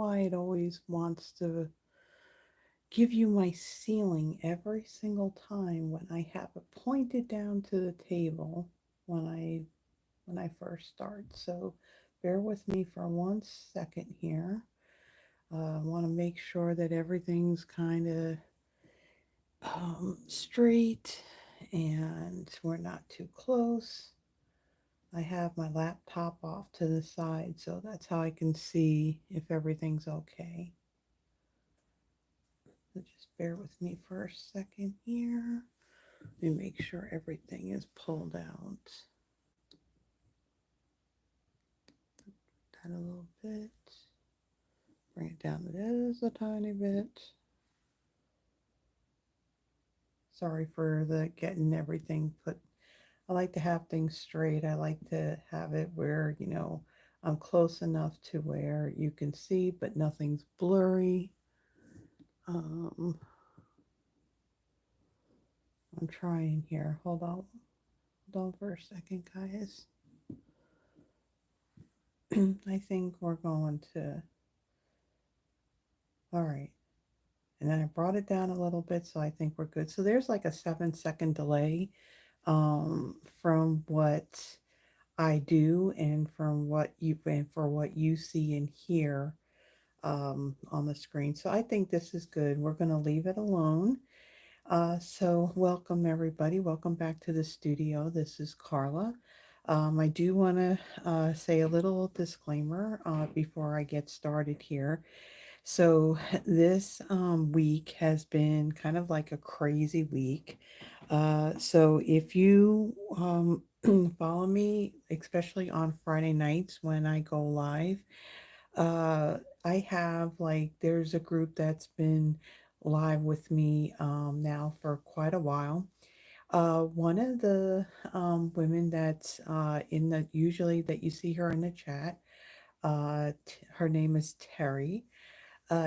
why it always wants to give you my ceiling every single time when I have it pointed down to the table when I first start. So bear with me for 1 second here. I want to make sure that everything's kind of straight and we're not too close. I have my laptop off to the side, so that's how I can see if everything's okay. So just bear with me for a second here. Let me make sure everything is pulled out. That a little bit. Bring it down just a tiny bit. Sorry for the getting everything put. I like to have things straight. I like to have it where, I'm close enough to where you can see, but nothing's blurry. Um, I'm trying here. Hold on for a second, guys. I think we're going to, all right. And then I brought it down a little bit, so I think we're good. So there's like a 7-second delay from what I do and from what you and for what you see and hear on the screen. So I think this is good. We're going to leave it alone. So welcome everybody. Welcome back to the studio. This is Carla. I do want to say a little disclaimer before I get started here. So this week has been kind of like a crazy week. So if you follow me, especially on Friday nights when I go live, uh, I have like there's a group that's been live with me now for quite a while. One of the women that's in the usually that you see her in the chat, her name is Terry.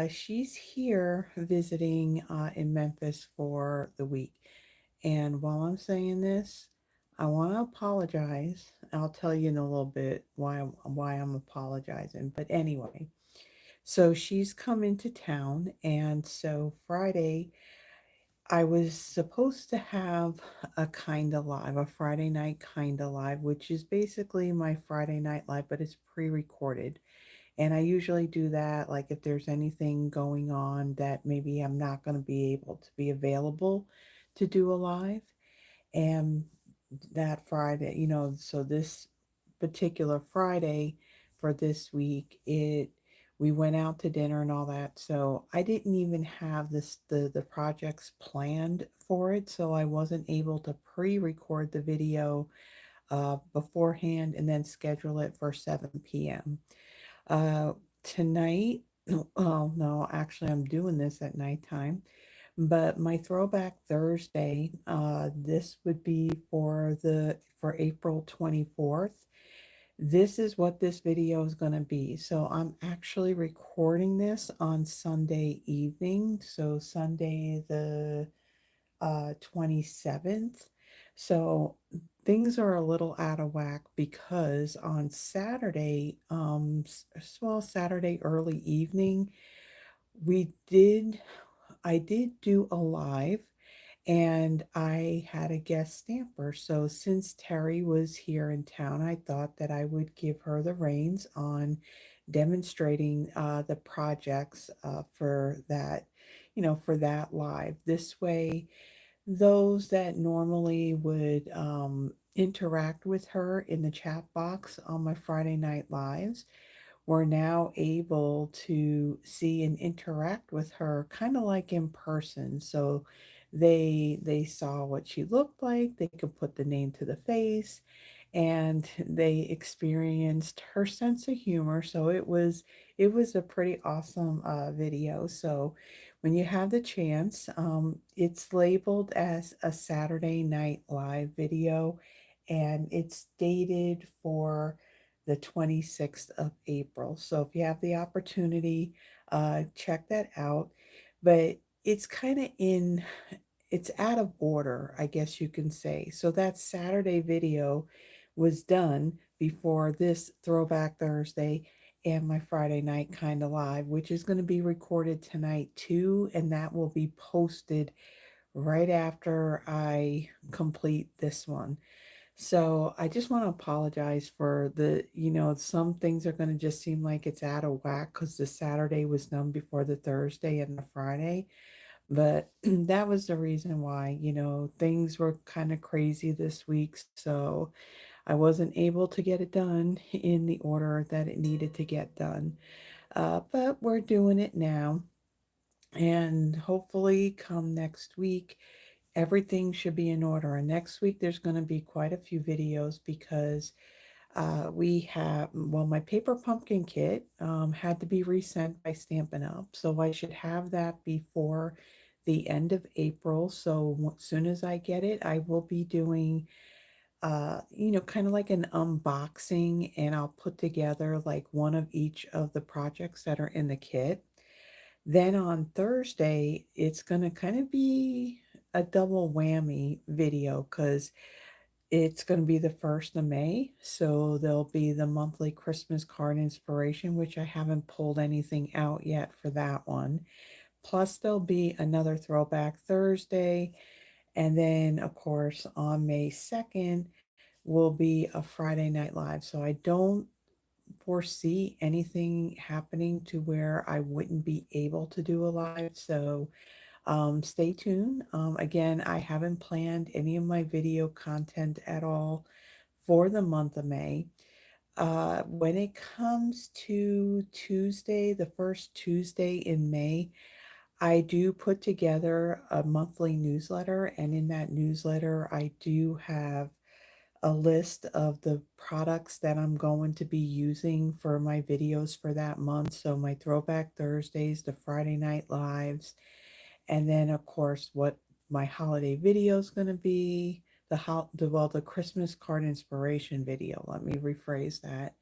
She's here visiting in Memphis for the week. And while I'm saying this, I want to apologize. I'll tell you in a little bit why I'm apologizing. But anyway, so she's come into town, and so Friday I was supposed to have a kind of live, a Friday night kind of live, which is basically my Friday night live, but it's pre-recorded. And I usually do that, like if there's anything going on that maybe I'm not going to be able to be available to do a live. And that Friday, so this particular Friday for this week, we went out to dinner and all that. So I didn't even have the projects planned for it, so I wasn't able to pre-record the video beforehand and then schedule it for 7 p.m. Tonight, oh no, actually, I'm doing this at nighttime. But my throwback Thursday, this would be for April 24th. This is what this video is going to be. So I'm actually recording this on Sunday evening. So Sunday the 27th. So things are a little out of whack because on Saturday, Saturday early evening, we did, I did do a live and I had a guest stamper. So since Terry was here in town, I thought that I would give her the reins on demonstrating the projects for that, for that live. This way, those that normally would interact with her in the chat box on my Friday night lives were now able to see and interact with her kind of like in person. So they saw what she looked like, they could put the name to the face, and they experienced her sense of humor. So it was a pretty awesome video. So when you have the chance, it's labeled as a Saturday Night Live video, and it's dated for the 26th of April. So if you have the opportunity, check that out. But it's kind of it's out of order, I guess you can say. So that Saturday video was done before this Throwback Thursday. and my Friday night kind of live, which is going to be recorded tonight too, and that will be posted right after I complete this one. So I just want to apologize for some things are going to just seem like it's out of whack because the Saturday was done before the Thursday and the Friday. But that was the reason why, things were kind of crazy this week. So I wasn't able to get it done in the order that it needed to get done. But we're doing it now. And hopefully, come next week, everything should be in order. And next week, there's going to be quite a few videos because we have, well, my paper pumpkin kit had to be resent by Stampin' Up. So I should have that before the end of April. So as soon as I get it, I will be doing, kind of like an unboxing, and I'll put together like one of each of the projects that are in the kit. Then on Thursday, it's going to kind of be a double whammy video because it's going to be the 1st of May. So there'll be the monthly Christmas card inspiration, which I haven't pulled anything out yet for that one. Plus, there'll be another Throwback Thursday. And then, of course, on May 2nd will be a Friday Night Live. So I don't foresee anything happening to where I wouldn't be able to do a live. So stay tuned. Again, I haven't planned any of my video content at all for the month of May. When it comes to Tuesday, the first Tuesday in May, I do put together a monthly newsletter, and in that newsletter, I do have a list of the products that I'm going to be using for my videos for that month. So my Throwback Thursdays, the Friday Night Lives, and then of course what my holiday video is going to be, the Christmas card inspiration video. Let me rephrase that.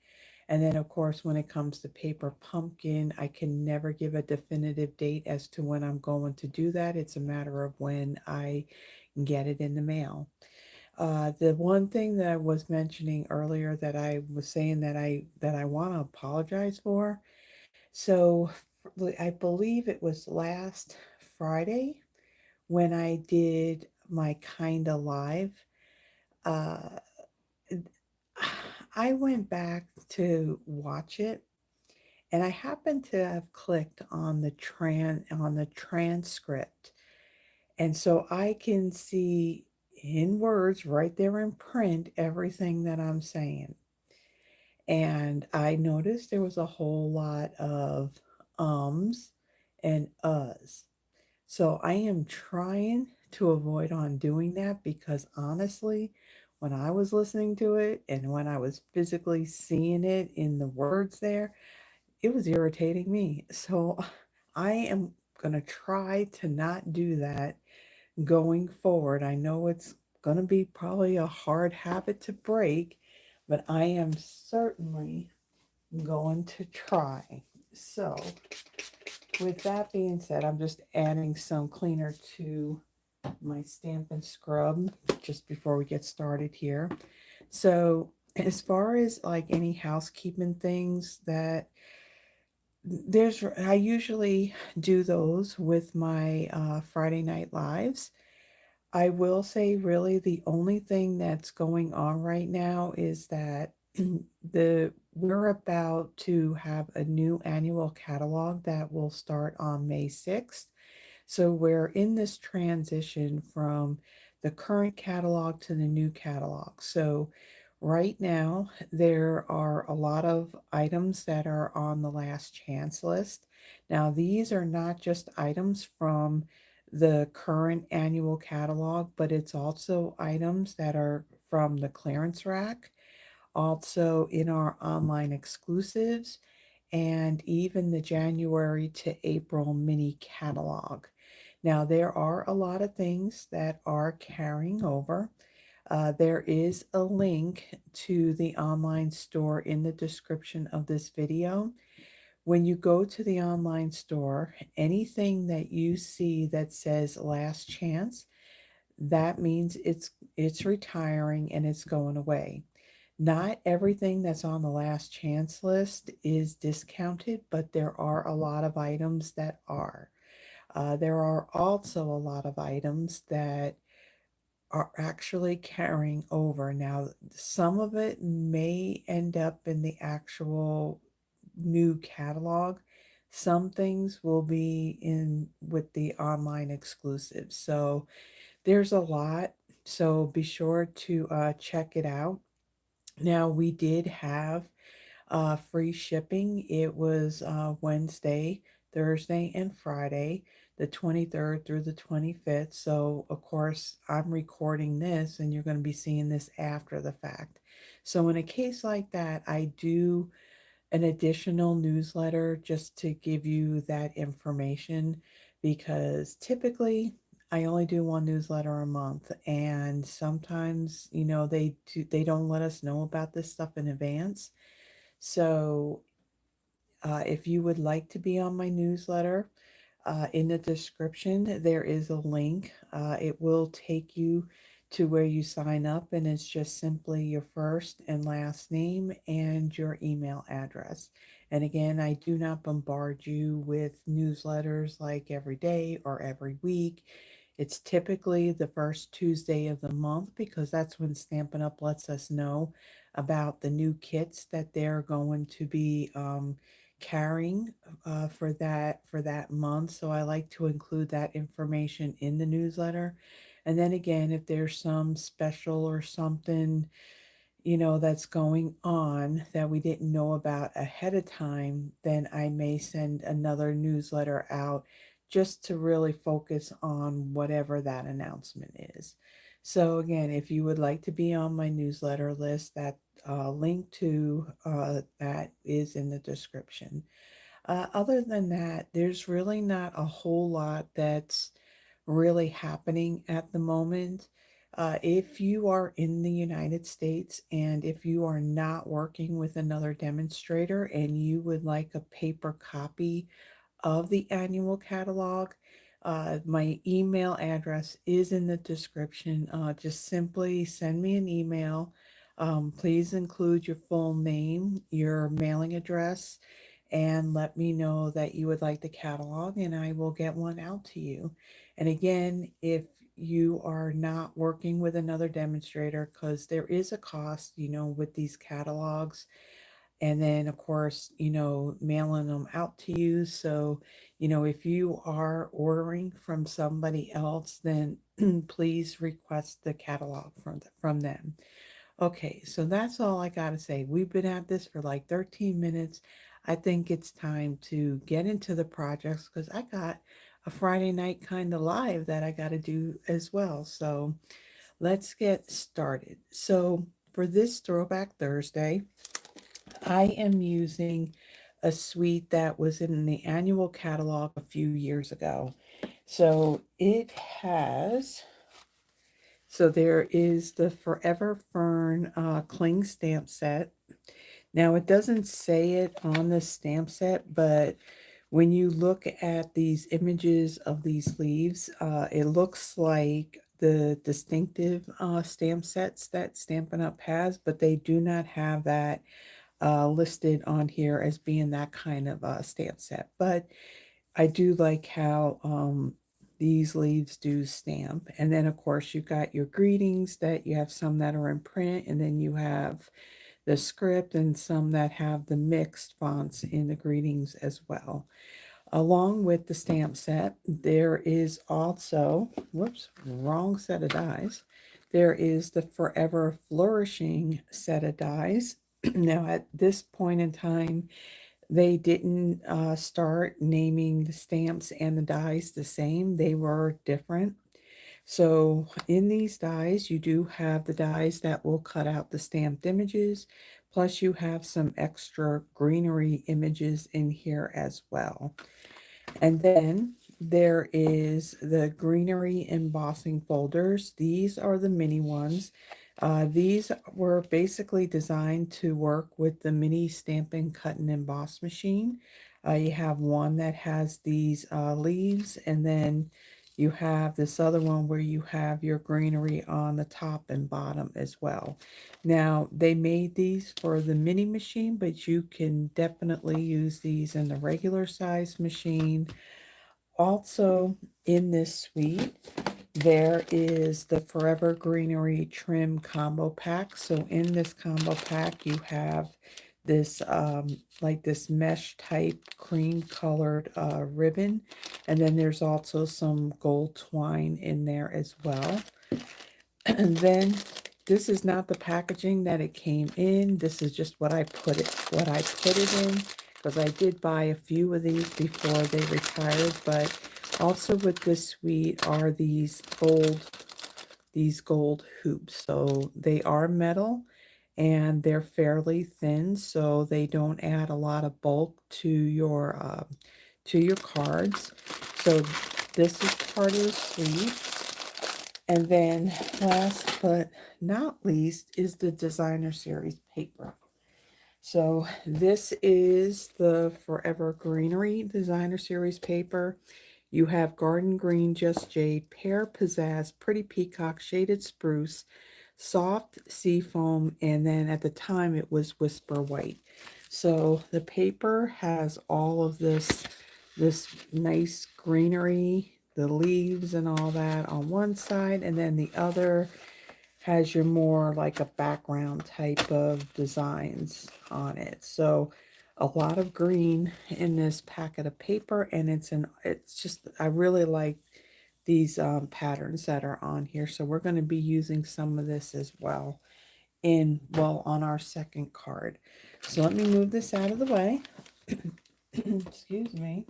And then of course when it comes to paper pumpkin, I can never give a definitive date as to when I'm going to do that. It's a matter of when I get it in the mail. The one thing that I was mentioning earlier that I was saying that I want to apologize for. So I believe it was last Friday when I did my kinda live. Uh, I went back to watch it, and I happened to have clicked on the transcript, and so I can see in words right there in print everything that I'm saying. And I noticed there was a whole lot of ums and uhs. So I am trying to avoid on doing that because honestly, when I was listening to it and when I was physically seeing it in the words there, it was irritating me. So I am going to try to not do that going forward. I know it's going to be probably a hard habit to break, but I am certainly going to try. So, with that being said, I'm just adding some cleaner to my Stampin' Scrub just before we get started here. So, as far as like any housekeeping things that I usually do those with my Friday Night Lives. I will say, really, the only thing that's going on right now is that we're about to have a new annual catalog that will start on May 6th. So we're in this transition from the current catalog to the new catalog. So right now, there are a lot of items that are on the last chance list. Now, these are not just items from the current annual catalog, but it's also items that are from the clearance rack, also in our online exclusives, and even the January to April mini catalog. Now, there are a lot of things that are carrying over. There is a link to the online store in the description of this video. When you go to the online store, anything that you see that says last chance, that means it's retiring and it's going away. Not everything that's on the last chance list is discounted, but there are a lot of items that are. There are also a lot of items that are actually carrying over. Now, some of it may end up in the actual new catalog. Some things will be in with the online exclusives. So there's a lot. So be sure to check it out. Now, we did have free shipping. It was Wednesday, Thursday, and Friday, the 23rd through the 25th. So, of course, I'm recording this and you're going to be seeing this after the fact. So, in a case like that, I do an additional newsletter just to give you that information because typically I only do one newsletter a month, and sometimes they don't let us know about this stuff in advance. So if you would like to be on my newsletter, in the description, there is a link. It will take you to where you sign up, and it's just simply your first and last name and your email address. And again, I do not bombard you with newsletters like every day or every week. It's typically the first Tuesday of the month because that's when Stampin' Up! Lets us know about the new kits that they're going to be carrying for that month. So I like to include that information in the newsletter. And then again, if there's some special or something, that's going on that we didn't know about ahead of time, then I may send another newsletter out just to really focus on whatever that announcement is. So again, if you would like to be on my newsletter list, that link to that is in the description. Other than that, there's really not a whole lot that's really happening at the moment. If you are in the United States and if you are not working with another demonstrator and you would like a paper copy of the annual catalog, my email address is in the description. Just simply send me an email. Please include your full name, your mailing address, and let me know that you would like the catalog, and I will get one out to you. And again, if you are not working with another demonstrator, because there is a cost, with these catalogs, and then of course mailing them out to you. So if you are ordering from somebody else, then please request the catalog from them. Okay, so that's all I gotta say. We've been at this for like 13 minutes. I think it's time to get into the projects because I got a Friday night kind of live that I got to do as well. So let's get started. So for this Throwback Thursday, I am using a suite that was in the annual catalog a few years ago. So it has, so there is the Forever Fern cling stamp set. Now it doesn't say it on the stamp set, but when you look at these images of these leaves, it looks like the distinctive stamp sets that Stampin' Up! Has, but they do not have that listed on here as being that kind of stamp set. But I do like how these leaves do stamp. And then, of course, you've got your greetings that you have some that are in print, and then you have the script and some that have the mixed fonts in the greetings as well. Along with the stamp set, there is also, whoops, wrong set of dies. There is the Forever Flourishing set of dies. Now, at this point in time, they didn't start naming the stamps and the dies the same. They were different. So in these dies, you do have the dies that will cut out the stamped images, plus you have some extra greenery images in here as well. And then there is the greenery embossing folders. These are the mini ones. These were basically designed to work with the mini Stampin' Cut and Emboss machine. You have one that has these leaves, and then You have this other one where you have your greenery on the top and bottom as well. Now, they made these for the mini machine, but you can definitely use these in the regular size machine. Also, in this suite, there is the Forever Greenery Trim Combo Pack. So in this combo pack, you have this like this mesh type cream colored ribbon, and then there's also some gold twine in there as well. And then this is not the packaging that it came in. This is just what I put it in, because I did buy a few of these before they retired. But also with this suite are these gold hoops. So they are metal and they're fairly thin, so they don't add a lot of bulk to your cards. So this is part of the suite. And then last but not least is the designer series paper. So this is the Forever Greenery designer series paper. You have Garden Green, Just Jade, Pear, Pizzazz, Pretty Peacock, Shaded Spruce, Soft Seafoam, and then at the time it was Whisper White. So the paper has all of this nice greenery, the leaves and all that on one side, and then the other has your more like a background type of designs on it. So a lot of green in this packet of paper, and it's just, I really like these patterns that are on here. So we're going to be using some of this as well on our second card. So let me move this out of the way. Excuse me.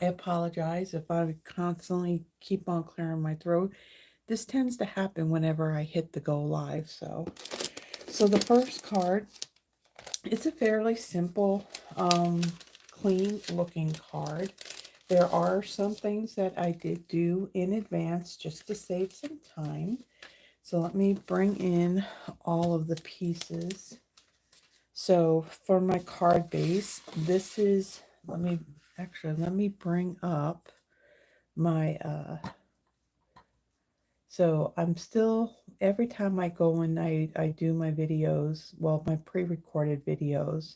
I apologize if I constantly keep on clearing my throat. This tends to happen whenever I hit the go live. So the first card, it's a fairly simple, clean looking card. There are some things that I did do in advance just to save some time. So let me bring in all of the pieces. So for my card base, this is, let me bring up my, so I'm still, every time I go and I do my videos, well, my pre-recorded videos,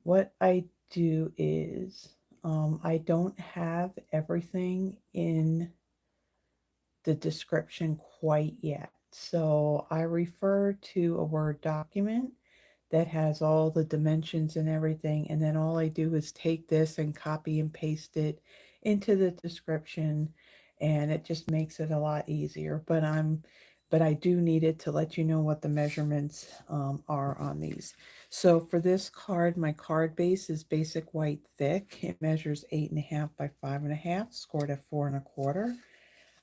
what I do is I don't have everything in the description quite yet. So I refer to a Word document that has all the dimensions and everything, and then all I do is take this and copy and paste it into the description, and it just makes it a lot easier. But I do need it to let you know what the measurements are on these. So for this card, my card base is basic white thick. It measures 8.5 by 5.5, scored at 4.25.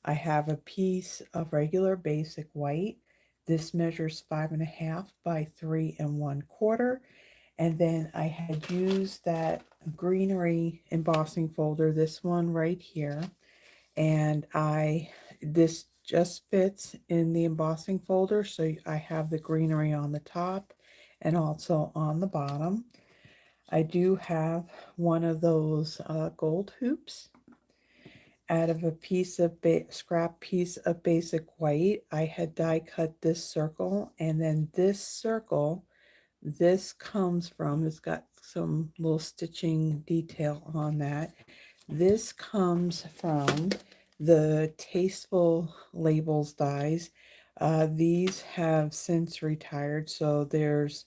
I have a piece of regular basic white. This measures 5.5 by 3.25. And then I had used that greenery embossing folder, this one right here. And this just fits in the embossing folder. So I have the greenery on the top and also on the bottom. I do have one of those gold hoops. Out of a piece of scrap piece of basic white, I had die cut this circle, and then this circle, this comes from, it's got some little stitching detail on that. This comes from the Tasteful labels dies. These have since retired, so there's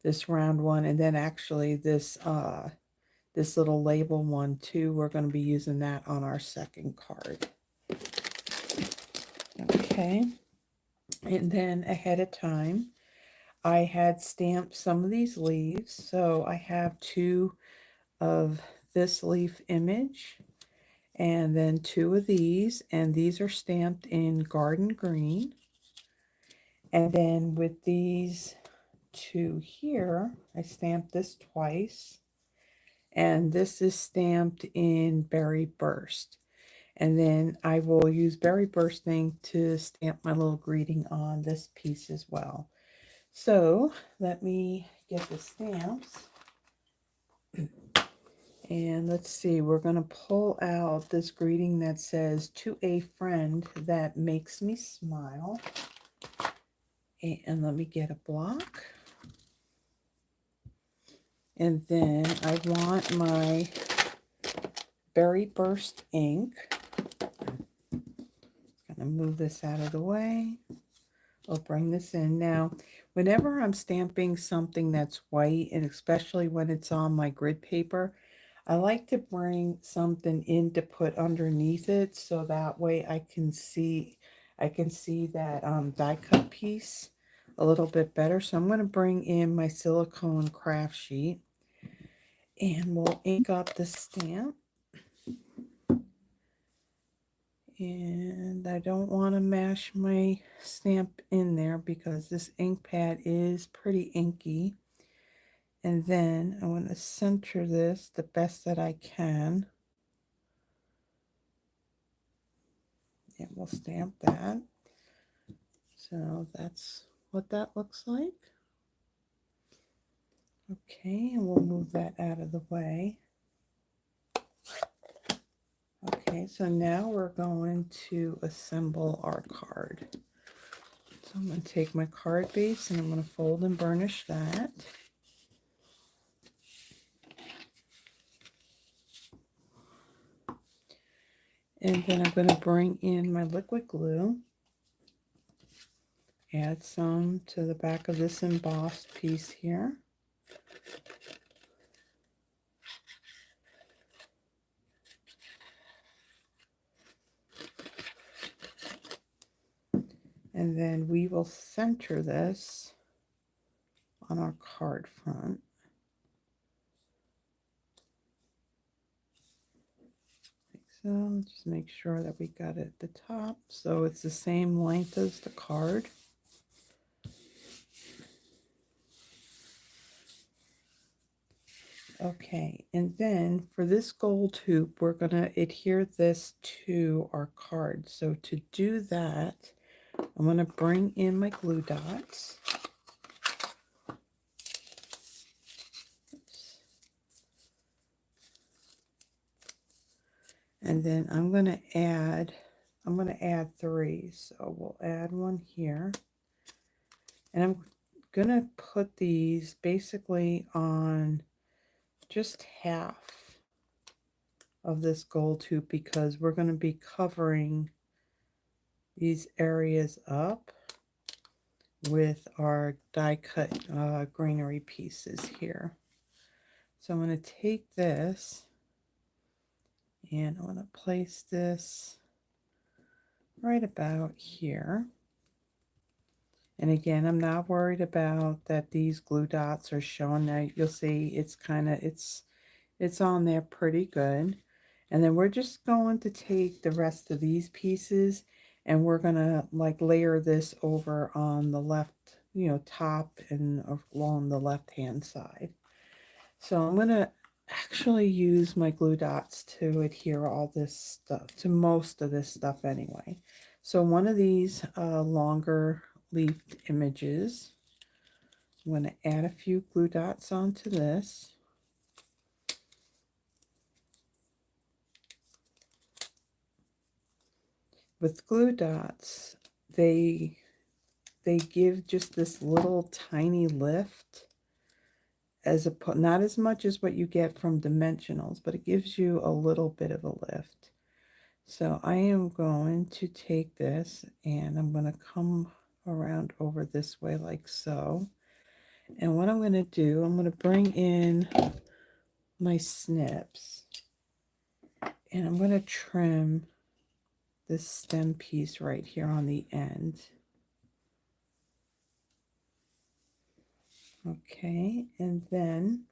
this round one, and then actually this little label one too. We're going to be using that on our second card. Okay, and then ahead of time, I had stamped some of these leaves. So I have two of this leaf image and then two of these, and these are stamped in Garden Green. And then with these two here, I stamped this twice, and this is stamped in Berry Burst. And then I will use Berry Bursting to stamp my little greeting on this piece as well. So let me get the stamps. And let's see, we're going to pull out this greeting that says, "To a friend that makes me smile." And let me get a block. And then I want my Berry Burst ink. I'm going to move this out of the way. I'll bring this in. Now, whenever I'm stamping something that's white, and especially when it's on my grid paper, I like to bring something in to put underneath it so that way I can see that die cut piece a little bit better. So I'm going to bring in my silicone craft sheet and we'll ink up the stamp. And I don't want to mash my stamp in there because this ink pad is pretty inky. And then I want to center this the best that I can. And we'll stamp that. So that's what that looks like. Okay, and we'll move that out of the way. Okay, so now we're going to assemble our card. So I'm going to take my card base and I'm going to fold and burnish that. And then I'm going to bring in my liquid glue. Add some to the back of this embossed piece here. And then we will center this on our card front. Like so, just make sure that we got it at the top so it's the same length as the card. Okay, and then for this gold hoop, we're going to adhere this to our card. So to do that, I'm going to bring in my glue dots. Oops. And then I'm going to add 3. So we'll add one here. And I'm going to put these basically on just half of this gold hoop because we're going to be covering these areas up with our die cut greenery pieces here. So I'm going to take this and I'm going to place this right about here. And again, I'm not worried about that these glue dots are showing. Now you'll see it's on there pretty good. And then we're just going to take the rest of these pieces and we're going to like layer this over on the left, top and along the left hand side. So I'm going to actually use my glue dots to adhere all this stuff, to most of this stuff anyway. So one of these longer leafed images, I'm going to add a few glue dots onto this. With glue dots, they give just this little tiny lift, not as much as what you get from dimensionals, but it gives you a little bit of a lift. So I am going to take this and I'm going to come around over this way like so. And what I'm going to do, I'm going to bring in my snips and I'm going to trim this stem piece right here on the end. Okay, and then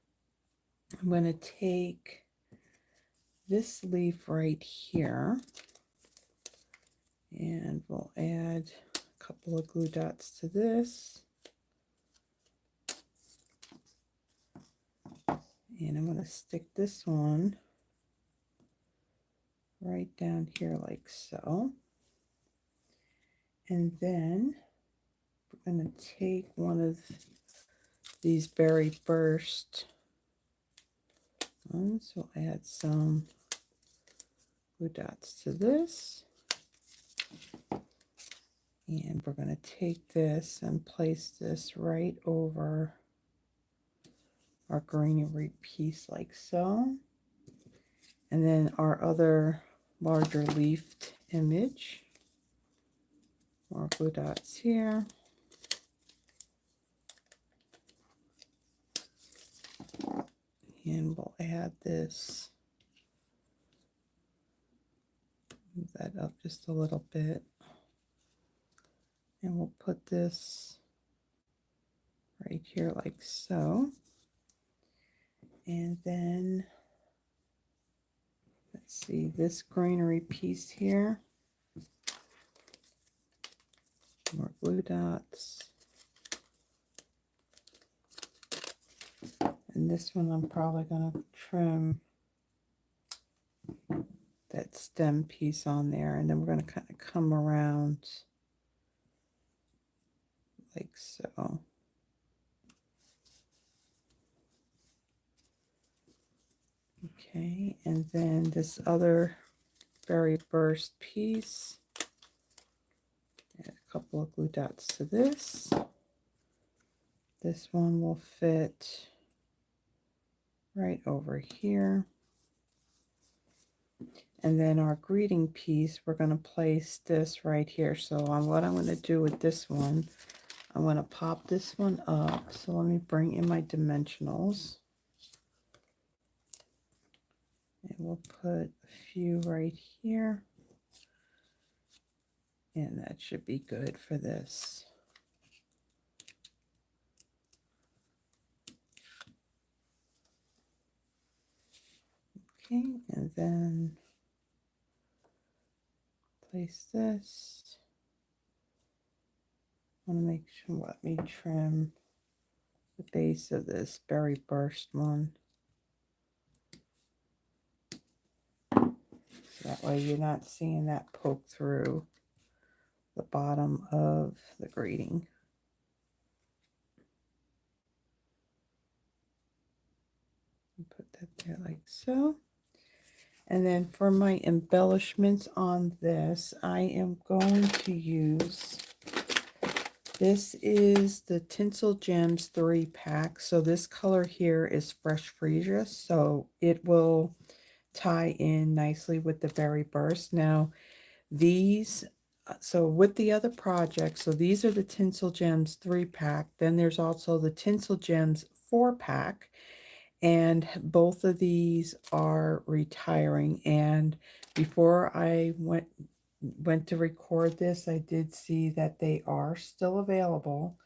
I'm going to take this leaf right here and we'll add a couple of glue dots to this. And I'm going to stick this one right down here like so. And then we're going to take one of these Berry Burst. So we'll add some glue dots to this. And we're going to take this and place this right over our greenery piece like so. And then our other larger leafed image. More glue dots here. And we'll add this, move that up just a little bit. And we'll put this right here like so. And then, let's see, this greenery piece here. More glue dots. And this one I'm probably going to trim that stem piece on there. And then we're going to kind of come around like so. Okay, and then this other berry burst piece, add a couple of glue dots to this. This one will fit right over here. And then our greeting piece, we're going to place this right here. So what I'm going to do with this one, I'm going to pop this one up. So let me bring in my dimensionals. And we'll put a few right here. And that should be good for this. Okay, and then place this. I want to make sure, let me trim the base of this berry burst one. That way you're not seeing that poke through the bottom of the greeting. Put that there like so. And then for my embellishments on this, I am going to use, this is the Tinsel Gems 3-pack. So this color here is Fresh Freesia, so it will tie in nicely with the berry burst. Now these, so with the other projects, so these are the Tinsel Gems 3-pack. Then there's also the Tinsel Gems 4-pack. And both of these are retiring. And before I went to record this, I did see that they are still available.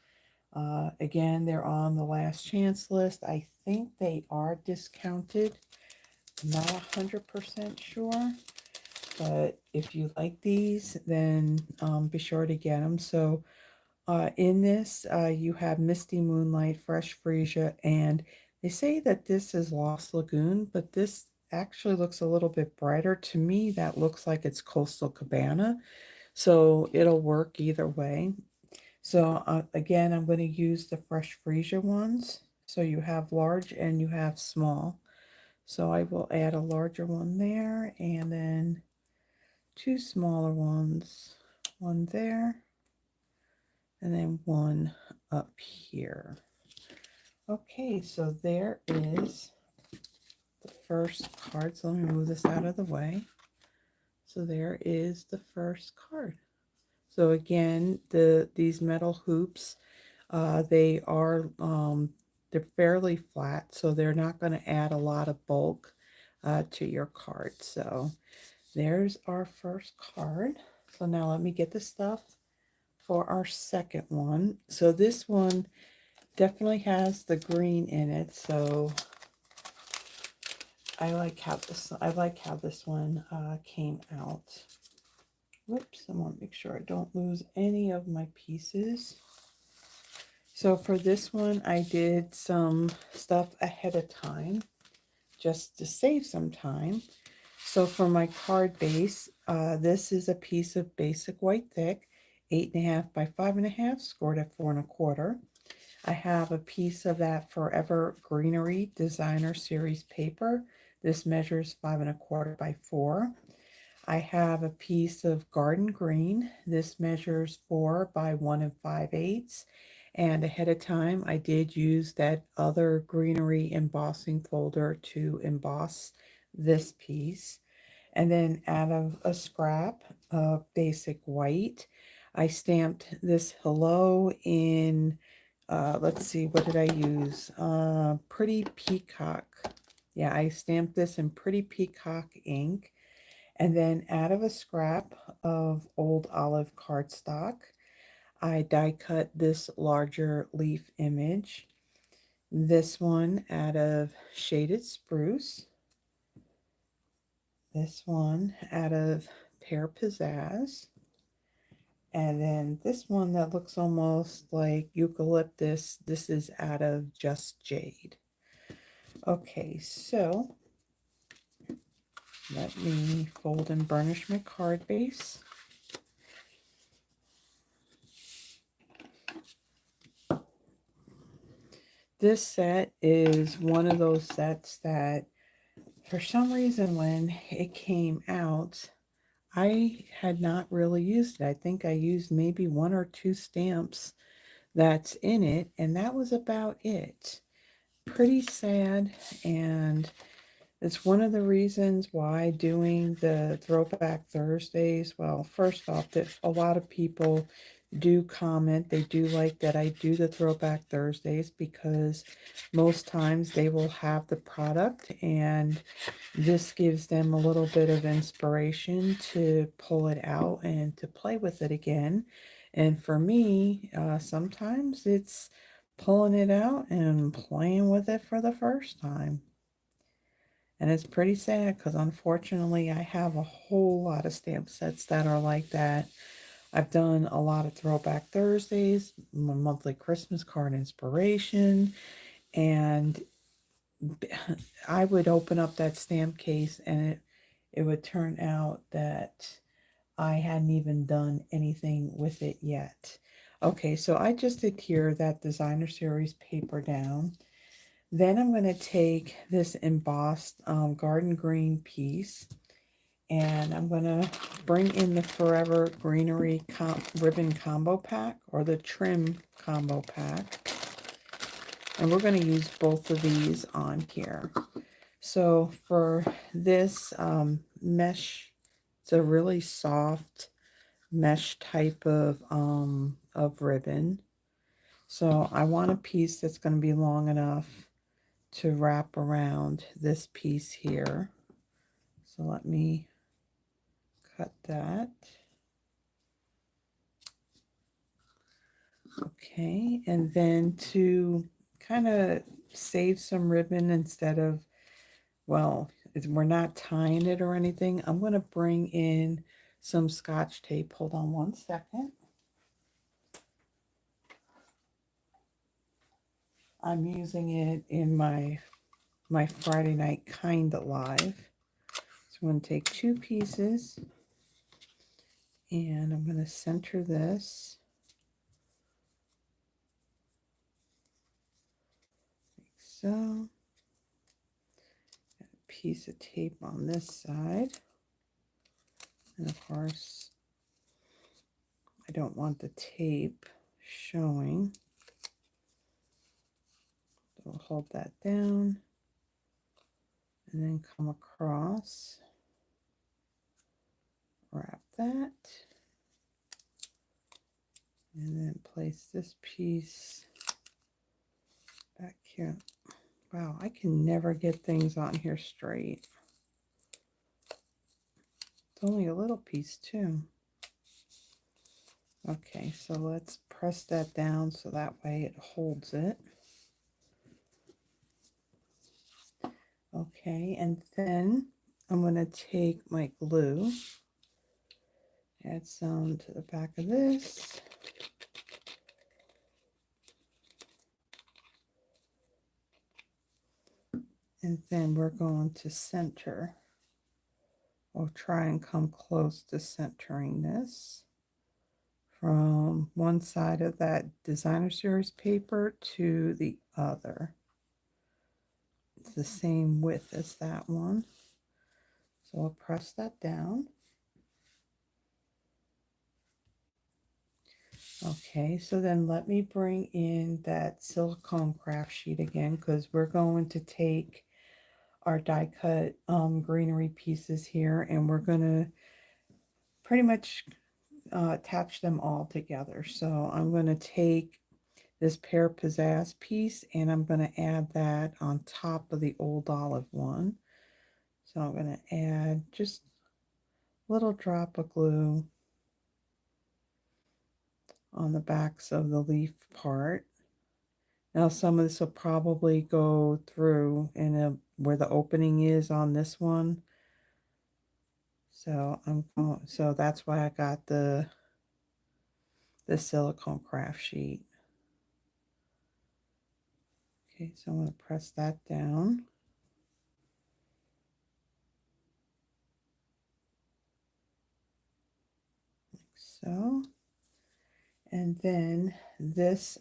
Again, they're on the last chance list. I think they are discounted. I'm not 100% sure. But if you like these, then be sure to get them. So in this, you have Misty Moonlight, Fresh Freesia, and they say that this is Lost Lagoon, but this actually looks a little bit brighter. To me, that looks like it's Coastal Cabana, so it'll work either way. So again, I'm going to use the Fresh Freesia ones. So you have large and you have small. So I will add a larger one there, and then 2 smaller ones, one there, and then one up here. Okay, so there is the first card. So let me move this out of the way. So there is the first card. So again, these metal hoops, they are they're fairly flat, so they're not going to add a lot of bulk to your card. So there's our first card. So now let me get the stuff for our second one. So this one definitely has the green in it, so I like how this one came out. Whoops, I want to make sure I don't lose any of my pieces. So for this one, I did some stuff ahead of time just to save some time. So for my card base, this is a piece of basic white thick, 8.5 by 5.5, scored at 4 1/4. I have a piece of that Forever Greenery Designer Series paper. This measures 5¼ by 4. I have a piece of garden green. This measures 4 by 1 5/8. And ahead of time, I did use that other greenery embossing folder to emboss this piece. And then out of a scrap of basic white, I stamped this hello in, let's see, what did I use? Pretty Peacock. Yeah, I stamped this in Pretty Peacock ink. And then out of a scrap of old olive cardstock, I die cut this larger leaf image. This one out of shaded spruce. This one out of Pear Pizzazz. And then this one that looks almost like eucalyptus, this is out of just Jade. Okay, so let me fold and burnish my card base. This set is one of those sets that for some reason when it came out, I had not really used it. I think I used maybe 1 or 2 stamps that's in it, and that was about it. Pretty sad, and it's one of the reasons why doing the Throwback Thursdays, well, first off, that a lot of people do comment. They do like that I do the Throwback Thursdays because most times they will have the product and this gives them a little bit of inspiration to pull it out and to play with it again. And for me, sometimes it's pulling it out and playing with it for the first time. And it's pretty sad because unfortunately I have a whole lot of stamp sets that are like that. I've done a lot of Throwback Thursdays, my monthly Christmas card inspiration, and I would open up that stamp case and it would turn out that I hadn't even done anything with it yet. Okay, so I just adhere that designer series paper down. Then I'm going to take this embossed garden green piece and I'm going to bring in the Forever Greenery ribbon combo pack or the trim combo pack. And we're going to use both of these on here. So for this mesh, it's a really soft mesh type of ribbon. So I want a piece that's going to be long enough to wrap around this piece here. So let me cut that. Okay, and then to kind of save some ribbon instead of, well, we're not tying it or anything, I'm going to bring in some Scotch tape. Hold on one second. I'm using it in my Friday night Kinda Live. So I'm going to take 2 pieces and I'm going to center this. Like so. Got a piece of tape on this side. And of course, I don't want the tape showing. So we'll hold that down and then come across, wrap that, and then place this piece back here. Wow, I can never get things on here straight. It's only a little piece too. Okay, so let's press that down so that way it holds it. Okay, and then I'm going to take my glue, add some to the back of this. And then we're going to center, or try and come close to centering this from one side of that designer series paper to the other. it's the same width as that one. So I'll press that down. Okay, so then let me bring in that silicone craft sheet again, because we're going to take our die cut greenery pieces here, and we're going to pretty much attach them all together. So I'm going to take this Pear Pizzazz piece, and I'm going to add that on top of the old olive one. So I'm going to add just a little drop of glue on the backs of the leaf part. Now some of this will probably go through in where the opening is on this one. So so that's why I got the silicone craft sheet. Okay, so I'm going to press that down. Like so. And then this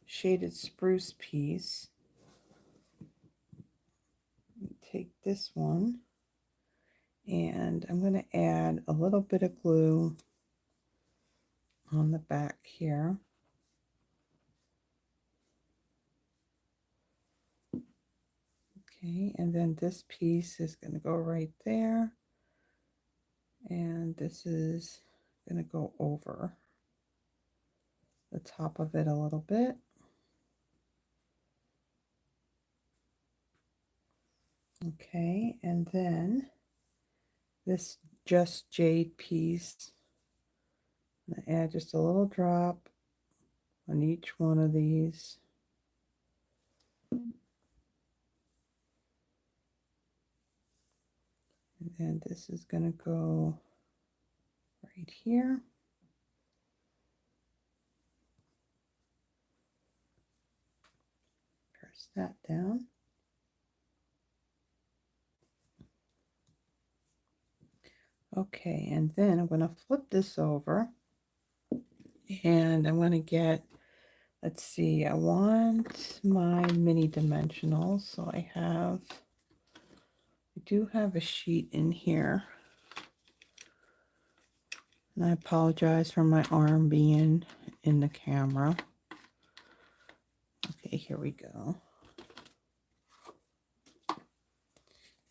shaded spruce piece, take this one, and I'm going to add a little bit of glue on the back here. Okay, and then this piece is going to go right there, and this is going to go over the top of it a little bit. Okay, and then this Just Jade piece, I'm going to add just a little drop on each one of these. And then this is going to go right here. Press that down. Okay, and then I'm going to flip this over, and I'm going to get, let's see, I want my mini dimensionals. So I do have a sheet in here. And I apologize for my arm being in the camera. Okay, here we go.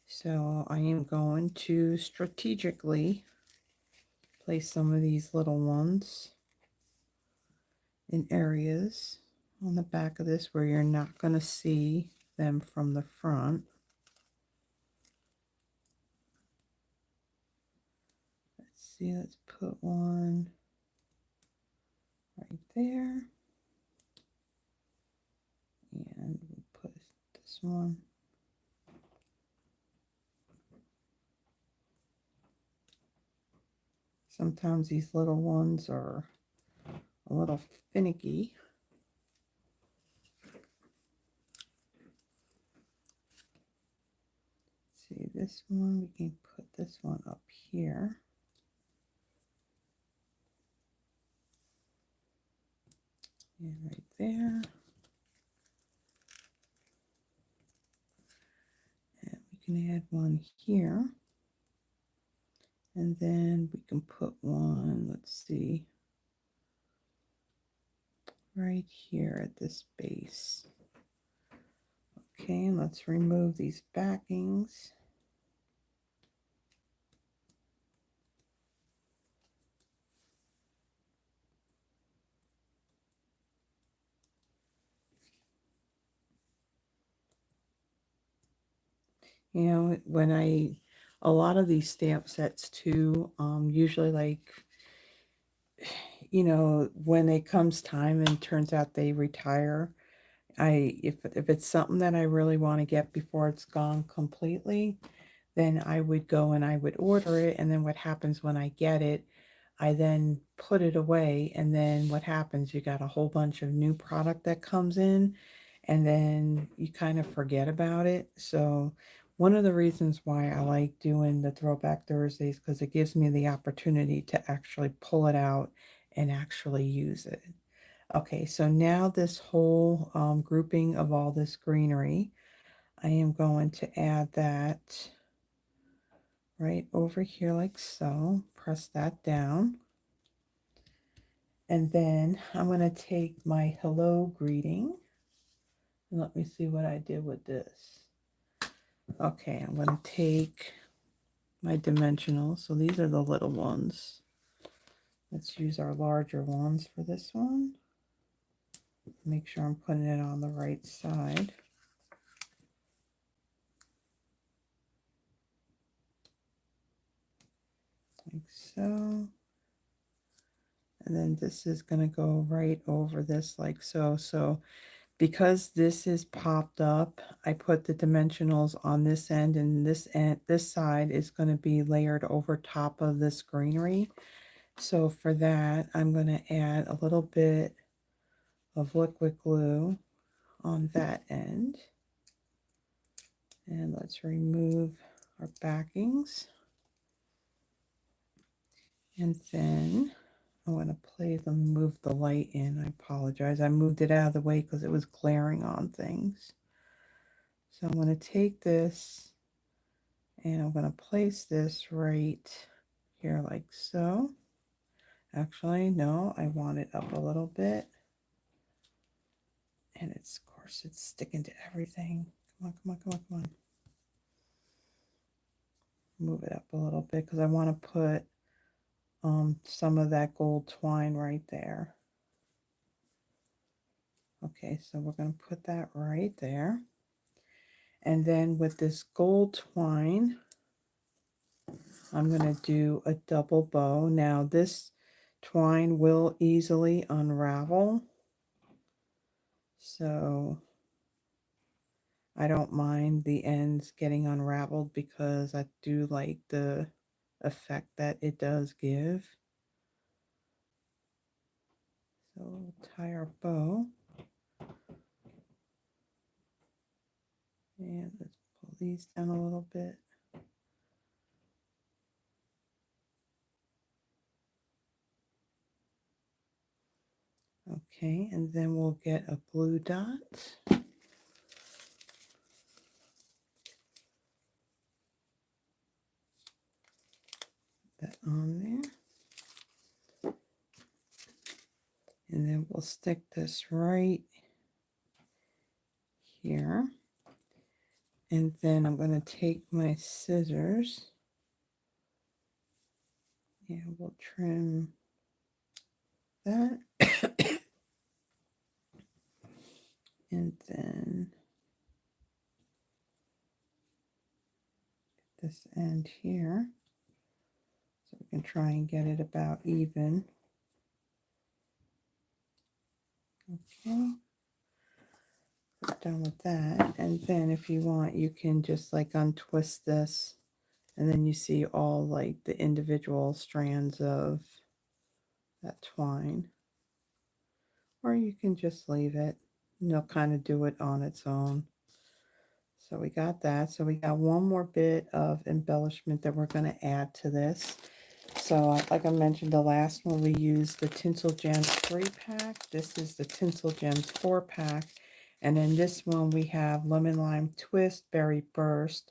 So I am going to strategically place some of these little ones in areas on the back of this where you're not going to see them from the front. Let's see, let's put one right there. And we'll put this one sometimes these little ones are a little finicky. See this one, we can put this one up here. And right there. And we can add one here. And then we can put one, let's see, right here at this base. Okay, and let's remove these backings. You know, a lot of these stamp sets too, usually like, you know, when it comes time and turns out they retire, if it's something that I really want to get before it's gone completely, then I would go and I would order it. And then what happens when I get it, I then put it away. And then what happens, you got a whole bunch of new product that comes in, and then you kind of forget about it. So one of the reasons why I like doing the Throwback Thursdays, because it gives me the opportunity to actually pull it out and actually use it. Okay, so now this whole grouping of all this greenery, I am going to add that right over here like so. Press that down. And then I'm going to take my hello greeting. And let me see what I did with this. Okay, I'm going to take my dimensionals. So these are the little ones. Let's use our larger ones for this one. Make sure I'm putting it on the right side. Like so. And then this is going to go right over this like so. So because this is popped up, I put the dimensionals on this end, and this side is going to be layered over top of this greenery. So for that, I'm going to add a little bit of liquid glue on that end. And let's remove our backings. And then I want to move the light in. I apologize. I moved it out of the way because it was glaring on things. So I'm going to take this and I'm going to place this right here like so. Actually, no, I want it up a little bit. And it's, of course, it's sticking to everything. Come on, come on, come on, come on. Move it up a little bit because I want to put some of that gold twine right there. Okay, so we're going to put that right there. And then with this gold twine, I'm going to do a double bow. Now this twine will easily unravel, so I don't mind the ends getting unraveled because I do like the effect that it does give. So we'll tie our bow. And let's pull these down a little bit. Okay, and then we'll get a glue dot. That on there. And then we'll stick this right here. And then I'm going to take my scissors and we'll trim that. And then this end here. So we can try and get it about even. Okay. Done with that. And then if you want, you can just like untwist this. And then you see all like the individual strands of that twine. Or you can just leave it. And you'll kind of do it on its own. So we got that. So we got one more bit of embellishment that we're going to add to this. So like I mentioned, the last one we used the Tinsel Gems 3-pack. This is the Tinsel Gems 4-pack. And then this one we have Lemon Lime Twist, Berry Burst.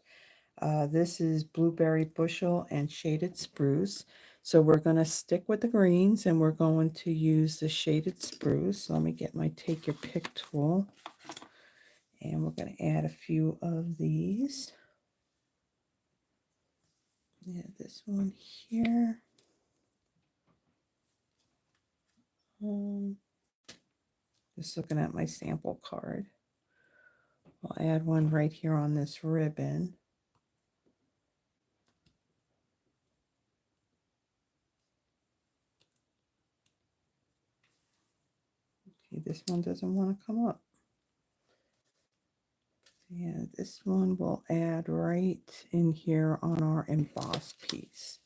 This is Blueberry Bushel and Shaded Spruce. So we're going to stick with the greens and we're going to use the Shaded Spruce. So let me get my Take Your Pick tool. And we're going to add a few of these. Yeah, this one here. Just looking at my sample card. I'll add one right here on this ribbon. Okay, this one doesn't want to come up. Yeah, this one will add right in here on our embossed piece.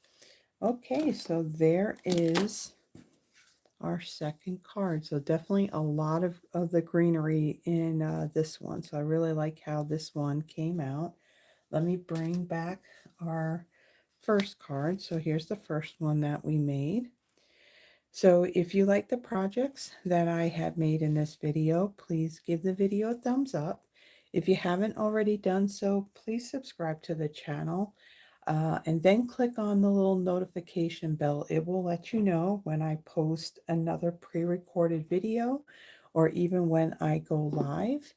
Okay, so there is our second card. So definitely a lot of the greenery in this one. So I really like how this one came out. Let me bring back our first card. So here's the first one that we made. So if you like the projects that I have made in this video, please give the video a thumbs up. If you haven't already done so, please subscribe to the channel. And then click on the little notification bell. It will let you know when I post another pre-recorded video or even when I go live.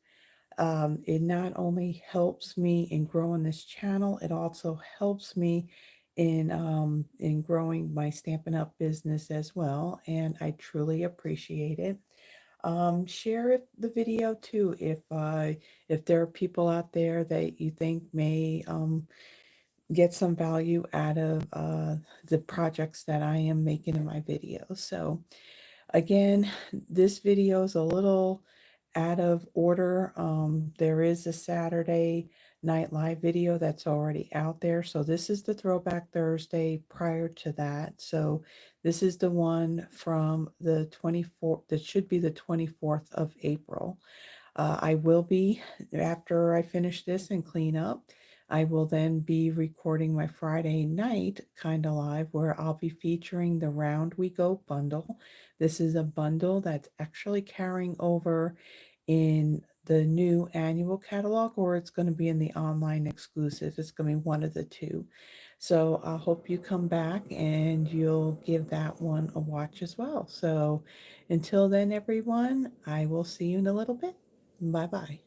It not only helps me in growing this channel, it also helps me in growing my Stampin' Up! Business as well, and I truly appreciate it. Share the video too if there are people out there that you think may get some value out of the projects that I am making in my videos. So again, this video is a little out of order. There is a Saturday Night Live video that's already out there. So this is the Throwback Thursday prior to that. So this is the one from the 24th, that should be the 24th of April. I will be, after I finish this and clean up, I will then be recording my Friday night kind of live where I'll be featuring the Round We Go bundle. This is a bundle that's actually carrying over in the new annual catalog, or it's going to be in the online exclusive. It's going to be one of the two. So I hope you come back and you'll give that one a watch as well. So until then, everyone, I will see you in a little bit. Bye bye.